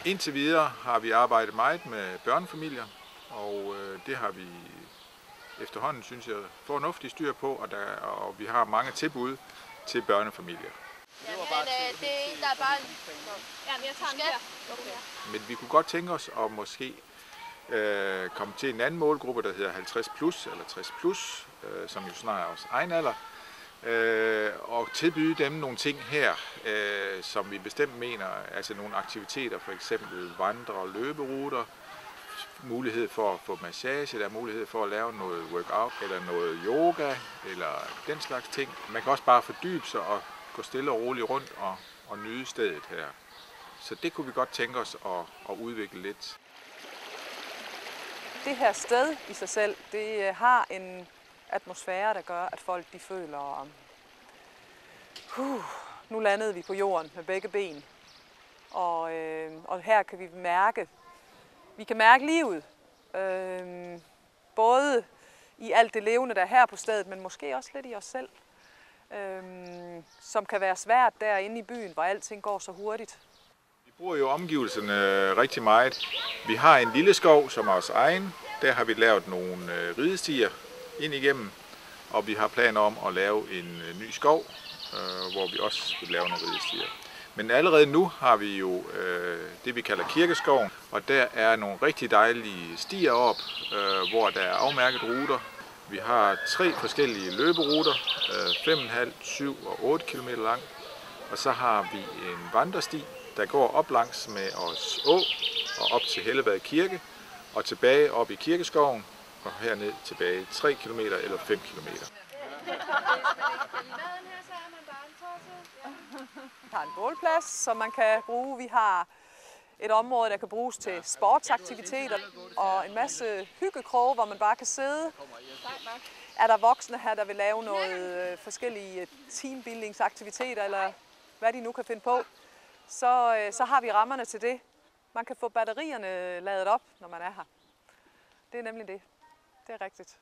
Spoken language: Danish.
Indtil videre har vi arbejdet meget med børnefamilier, og det har vi efterhånden, synes jeg, fornuftigt styr på, og vi har mange tilbud til børnefamilier. Det er en, der er bare... Jamen, jeg tager den her. Okay. Men vi kunne godt tænke os at måske komme til en anden målgruppe, der hedder 50 plus eller 60 plus, som jo snart er vores egen alder, og tilbyde dem nogle ting her, som vi bestemt mener, altså nogle aktiviteter, for eksempel vandre- og løberuter, mulighed for at få massage, der er mulighed for at lave noget workout eller noget yoga eller den slags ting. Man kan også bare fordybe sig og gå stille og roligt rundt og nyde stedet her. Så det kunne vi godt tænke os at udvikle lidt. Det her sted i sig selv, det har en atmosfære, der gør, at folk de føler, nu landede vi på jorden med begge ben. Og her kan vi kan mærke livet. Både i alt det levende, der er her på stedet, men måske også lidt i os selv. Som kan være svært derinde i byen, hvor alting går så hurtigt. Vi bruger jo omgivelserne rigtig meget. Vi har en lille skov, som er vores egen. Der har vi lavet nogle ridestier ind igennem, og vi har planer om at lave en ny skov, hvor vi også vil lave nogle ridestier. Men allerede nu har vi jo det, vi kalder kirkeskoven, og der er nogle rigtig dejlige stier op, hvor der er afmærket ruter. Vi har 3 forskellige løberuter, 5,5, 7 og 8 km lang, og så har vi en vandresti, der går op langs med os å og op til Hellevad Kirke, og tilbage op i kirkeskoven, og herned tilbage 3 km eller 5 km. Vi har en bålplads, som man kan bruge. Vi har et område, der kan bruges til sportsaktiviteter og en masse hyggekroge, hvor man bare kan sidde. Er der voksne her, der vil lave noget forskellige teambuildingsaktiviteter, eller hvad de nu kan finde på, så har vi rammerne til det. Man kan få batterierne ladet op, når man er her. Det er nemlig det. Det er rigtigt.